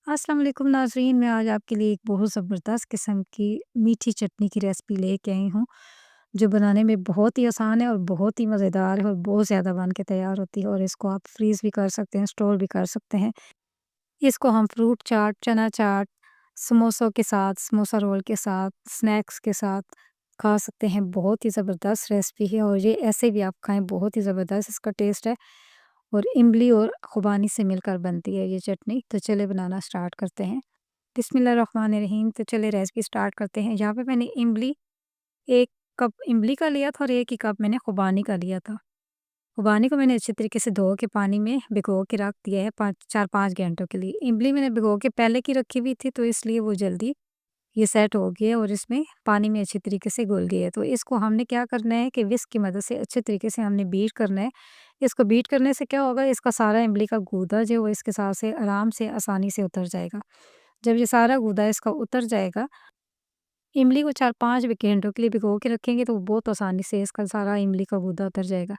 अस्सलाम वालेकुम नाज़रीन, मैं आज आपके लिए एक बहुत ज़बरदस्त किस्म की मीठी चटनी की रेसिपी लेके आई हूँ, जो बनाने में बहुत ही आसान है और बहुत ही मज़ेदार है और बहुत ज़्यादा बन के तैयार होती है और इसको आप फ्रीज़ भी कर सकते हैं, स्टोर भी कर सकते हैं। इसको हम फ्रूट चाट, चना चाट, समोसों के साथ, समोसा रोल के साथ, स्नैक्स के साथ खा सकते हैं। बहुत ही ज़बरदस्त रेसिपी है और ये ऐसे भी आप खाएँ, बहुत ही ज़बरदस्त इसका टेस्ट है और इमली और खुबानी से मिलकर बनती है ये चटनी। तो चलिए बनाना स्टार्ट करते हैं। बिस्मिल्लाहिर्रहमानिर्रहीम। तो चलिए रेसिपी स्टार्ट करते हैं। यहाँ पे मैंने इमली 1 कप इमली का लिया था और 1 ही कप मैंने खुबानी का लिया था। खुबानी को मैंने अच्छी तरीके से धो के पानी में भिगो के रख दिया है 5 4-5 घंटों के लिए। इमली मैंने भिगो के पहले की रखी हुई थी तो इसलिए वो जल्दी ये सेट हो गई है और इसमें पानी में अच्छी तरीके से घुल गई है। तो इसको हमने क्या करना है कि विस्क की मदद से अच्छे तरीके से हमने बीट करना है। इसको बीट करने से क्या होगा, इसका सारा इमली का गूदा जो है वो इसके साथ से आराम से आसानी से उतर जाएगा। जब ये सारा गूदा इसका उतर जाएगा, इमली को 4-5 घंटों के लिए भिगो के रखेंगे तो बहुत आसानी से इसका सारा इमली का गूदा उतर जाएगा।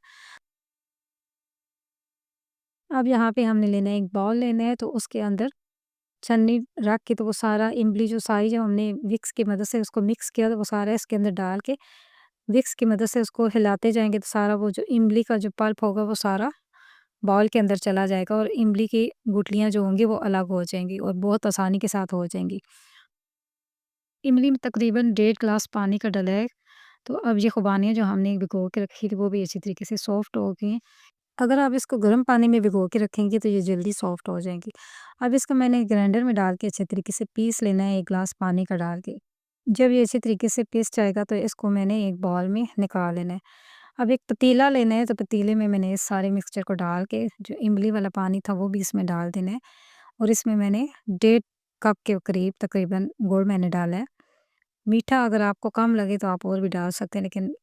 अब यहाँ पे हमने लेना है, एक बाउल लेना है तो उसके अंदर छन्नी रख के तो वो सारा इमली जो सारी जो हमने विक्स की मदद से उसको मिक्स किया तो वो सारा इसके अंदर डाल के विक्स की मदद से उसको हिलाते जाएँगे तो सारा वो जो इमली का जो पल्प होगा वो सारा बाउल के अंदर चला जाएगा और इमली की गुठलियाँ जो होंगी वो अलग हो जाएँगी और बहुत आसानी के साथ हो जाएँगी। इमली में तकरीबन 1.5 ग्लास पानी का डला है, तो अब ये खुबानियाँ जो हमने भिगो के रखी थी वो भी अच्छी तरीके से सॉफ्ट हो गई हैं। अगर आप इसको गर्म पानी में भिगो के रखेंगे तो ये जल्दी सॉफ्ट हो जाएँगी। अब इसको मैंने ग्राइंडर में डाल के अच्छे तरीके से पीस लेना है 1 ग्लास पानी का डाल के। जब ये अच्छे तरीके से पिस जाएगा तो इसको मैंने एक बाउल में निकाल लेना है। अब एक पतीला लेना है तो पतीले में मैंने इस सारे मिक्सचर को डाल के जो इमली वाला पानी था वो भी इसमें डाल देना है और इसमें मैंने 1.5 कप के करीब तकरीबन गुड़ मैंने डाला है। मीठा अगर आपको कम लगे तो आप और भी डाल सकते हैं, लेकिन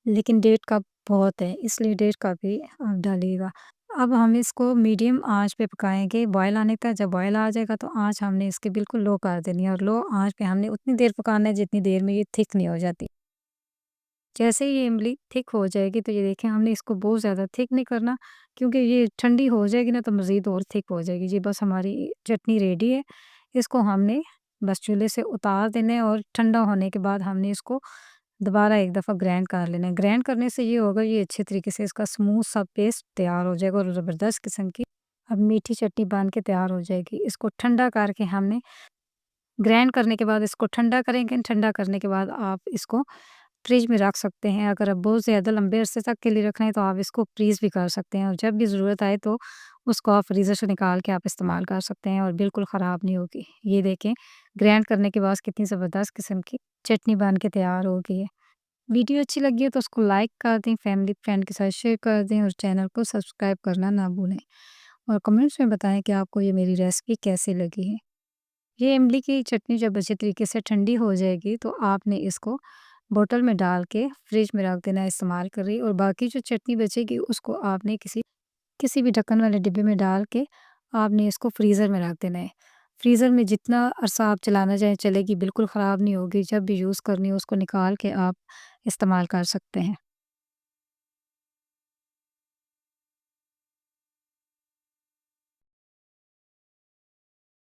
1.5 कप बहुत है, इसलिए 1.5 कप ही आप डालिएगा। अब हम इसको मीडियम आँच पे पकाएँगे बॉयल आने तक। जब बॉयल आ जाएगा तो आँच हमने इसकी बिल्कुल लो कर देनी है और लो आँच पे हमने उतनी देर पकाना है जितनी देर में ये थिक नहीं हो जाती। जैसे ही ये इमली थिक हो जाएगी तो ये देखें, हमने इसको बहुत ज़्यादा थिक नहीं करना, क्योंकि ये ठंडी हो जाएगी ना तो मज़ीद और थिक हो जाएगी। जी बस हमारी चटनी रेडी है। इसको हमने बस चूल्हे से उतार देना है और ठंडा होने के बाद हमने इसको दोबारा एक दफ़ा ग्राइंड कर लेना है। ग्राइंड करने से ये होगा, ये अच्छे तरीके से इसका स्मूथ सा पेस्ट तैयार हो जाएगा और ज़बरदस्त किस्म की अब मीठी चटनी बन के तैयार हो जाएगी। इसको ठंडा करके हमने ग्राइंड करने के बाद इसको ठंडा करेंगे। ठंडा करने के बाद आप इसको फ्रिज में रख सकते हैं। अगर आप बहुत ज़्यादा लंबे अरसे तक के लिए रखना है तो आप इसको फ्रीज़ भी कर सकते हैं और जब भी ज़रूरत आए तो उसको आप फ्रीज़र से निकाल के आप इस्तेमाल कर सकते हैं और बिल्कुल ख़राब नहीं होगी। ये देखें, ग्राइंड करने के बाद कितनी ज़बरदस्त किस्म की चटनी बन के तैयार हो गई है। वीडियो अच्छी लगी है तो उसको लाइक कर दें, फैमिली फ्रेंड के साथ शेयर कर दें और चैनल को सब्सक्राइब करना ना भूलें और कमेंट्स में बताएँ कि आपको ये मेरी रेसिपी कैसी लगी है। ये इमली की चटनी जब अच्छे तरीके से ठंडी हो जाएगी तो आपने इसको बोतल में डाल के फ्रिज में रख देना है इस्तेमाल कर रही, और बाकी जो चटनी बचेगी उसको आपने किसी किसी भी ढक्कन वाले डिब्बे में डाल के आपने इसको फ्रीज़र में रख देना है। फ्रीज़र में जितना अरसा आप चलाना चाहें चलेगी, बिल्कुल ख़राब नहीं होगी। जब भी यूज़ करनी हो उसको निकाल के आप इस्तेमाल कर सकते हैं।